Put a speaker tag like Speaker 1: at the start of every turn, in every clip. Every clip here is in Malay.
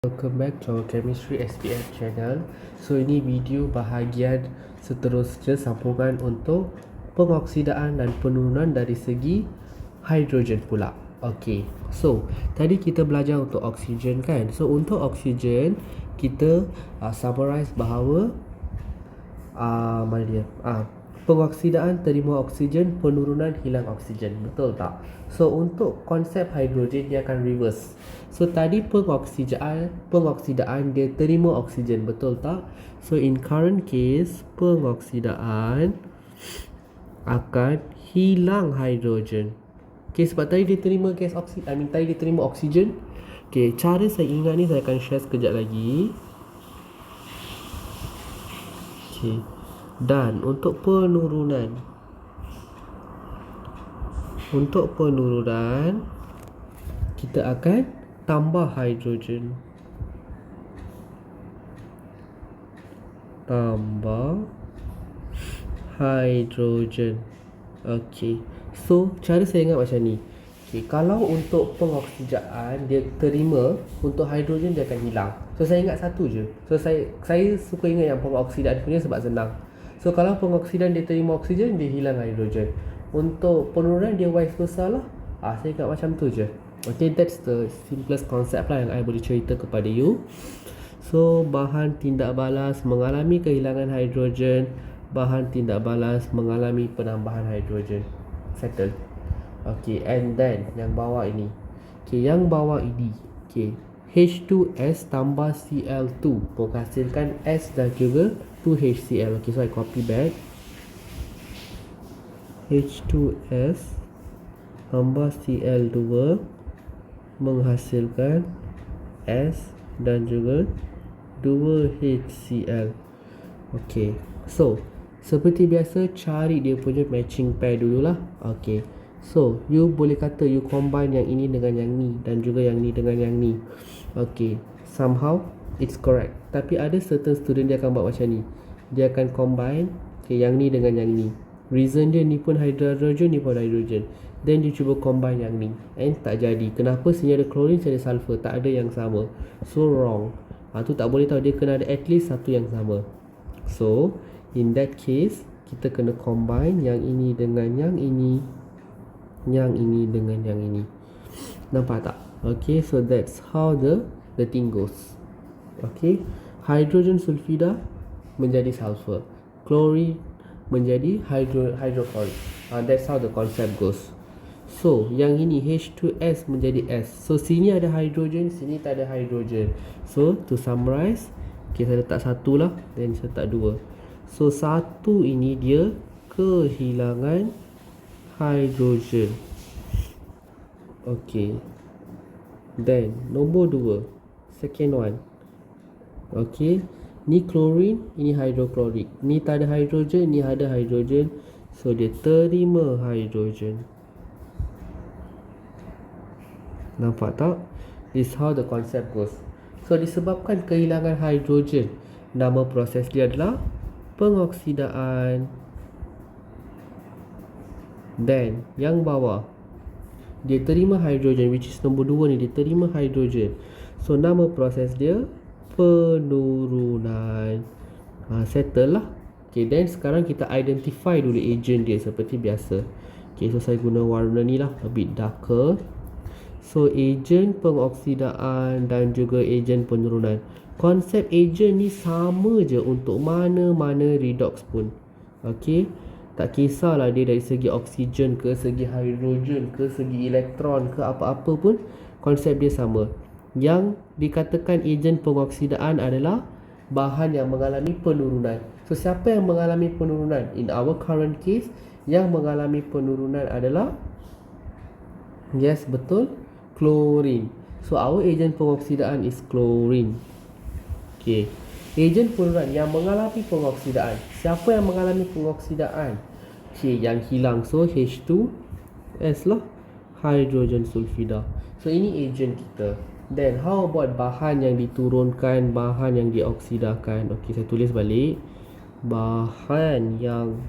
Speaker 1: Welcome back to our Chemistry SPF channel. So ini video bahagian seterusnya sambungan untuk pengoksidaan dan penurunan dari segi hidrogen pula. Okay, so tadi kita belajar untuk oksigen kan. So untuk oksigen kita summarize bahawa mana dia? Pengoksidaan terima oksigen, penurunan hilang oksigen. Betul tak? So untuk konsep hidrogen dia akan reverse. So tadi pengoksidaan dia terima oksigen, betul tak? So in current case pengoksidaan akan hilang hidrogen. Okay, sebab tadi dia terima tadi dia terima oksigen. Okay, cara saya ingat ni saya akan share sekejap lagi. Okay. Dan untuk penurunan kita akan tambah hidrogen. Okey. So cara saya ingat macam ni. Okay, kalau untuk pengoksidaan dia terima, untuk hidrogen dia akan hilang. So saya ingat satu je. So saya suka ingat yang pengoksidaan punya sebab senang. So kalau pengoksidaan dia terima oksigen, dia hilang hidrogen. Untuk penurunan dia vice versa lah. Saya ingat macam tu je. Okay, that's the simplest concept lah yang I boleh cerita kepada you. So bahan tindak balas mengalami kehilangan hidrogen, bahan tindak balas mengalami penambahan hidrogen. Settle. Okay, and then yang bawah ini. Okay, yang bawah ini. Okay, H2S tambah Cl2 menghasilkan S dan juga 2HCl. Okay, so I copy back. H2S tambah Cl2 menghasilkan S dan juga 2HCl. Okay, so seperti biasa cari dia punya matching pair dululah. Okay, so you boleh kata you combine yang ini dengan yang ni dan juga yang ni dengan yang ni. Okay, somehow it's correct. Tapi ada certain student dia akan buat macam ni. Dia akan combine yang ni dengan yang ni. Reason dia ni pun hydrogen, ni pun hydrogen. Then dia cuba combine yang ni, and tak jadi. Kenapa? Sini ada chlorine, sini ada sulfur, tak ada yang sama. So wrong. Tu tak boleh tahu. Dia kena ada at least satu yang sama. So in that case kita kena combine yang ini dengan yang ini, yang ini dengan yang ini. Nampak tak? Okay, so that's how the thing goes. Okay, hydrogen sulfida menjadi sulfur, chlorine menjadi hydrochloric. That's how the concept goes. So yang ini H2S menjadi S. So sini ada hydrogen, sini tak ada hydrogen. So to summarize, okay, saya letak satu lah, then saya letak dua. So satu ini dia kehilangan hydrogen. Okay, then nombor dua, second one. Okay, ni chlorine, ini hydrochloric. Ni tak ada hydrogen, ni ada hydrogen. So dia terima hydrogen. Nampak tak? This is how the concept goes. So disebabkan kehilangan hydrogen, nama proses dia adalah pengoksidaan. Then yang bawah, dia terima hydrogen, which is nombor 2 ni, dia terima hydrogen. So nama proses dia penurunan. Settle lah. Okay, then sekarang kita identify dulu agent dia seperti biasa. Okay, so saya guna warna ni lah, a bit darker. So agent pengoksidaan dan juga agent penurunan. Konsep agent ni sama je untuk mana-mana redox pun. Okay, tak kisahlah dia dari segi oksigen ke, segi hidrogen ke, segi elektron ke, apa-apa pun konsep dia sama. Yang dikatakan ejen pengoksidaan adalah bahan yang mengalami penurunan. So siapa yang mengalami penurunan? In our current case, yang mengalami penurunan adalah, yes, betul, chlorine. So our ejen pengoksidaan is chlorine. Okay, ejen penurunan yang mengalami pengoksidaan. Siapa yang mengalami pengoksidaan? Okay, yang hilang. So H2S lah, hydrogen sulfida. So ini ejen kita. Then how about bahan yang diturunkan, bahan yang dioksidakan? Okey, saya tulis balik. Bahan yang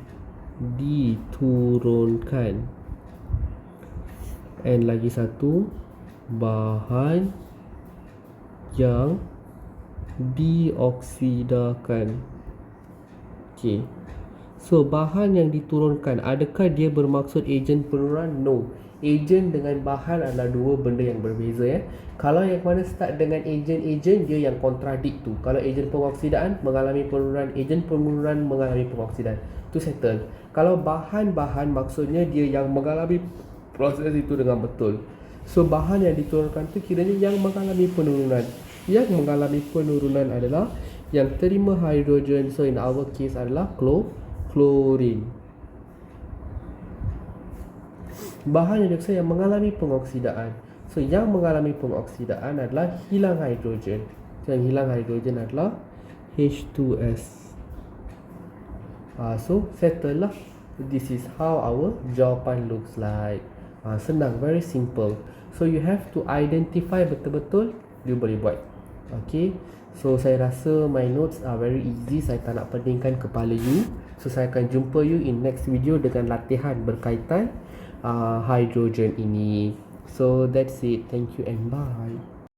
Speaker 1: diturunkan. And lagi satu, bahan yang dioksidakan. Okay. So, bahan yang diturunkan, adakah dia bermaksud ejen penurunan? No. Ejen dengan bahan adalah dua benda yang berbeza ya. Kalau yang mana start dengan ejen-ejen, dia yang kontradik tu. Kalau ejen pengoksidaan mengalami penurunan, ejen penurunan mengalami pengoksidaan. Tu settle. Kalau bahan-bahan maksudnya dia yang mengalami proses itu dengan betul. So, bahan yang diturunkan tu kiranya yang mengalami penurunan. Yang mengalami penurunan adalah yang terima hidrogen. So, in our case adalah klorin. Bahan yang mengalami pengoksidaan. So, yang mengalami pengoksidaan adalah hilang hidrogen. Yang hilang hidrogen adalah H2S. So, settle lah. This is how our jawapan looks like. Senang, very simple. So, you have to identify betul-betul you boleh buat. Okay. So, saya rasa my notes are very easy. Saya tak nak peningkan kepala you. So, saya akan jumpa you in next video dengan latihan berkaitan hydrogen ini. So, that's it. Thank you and bye.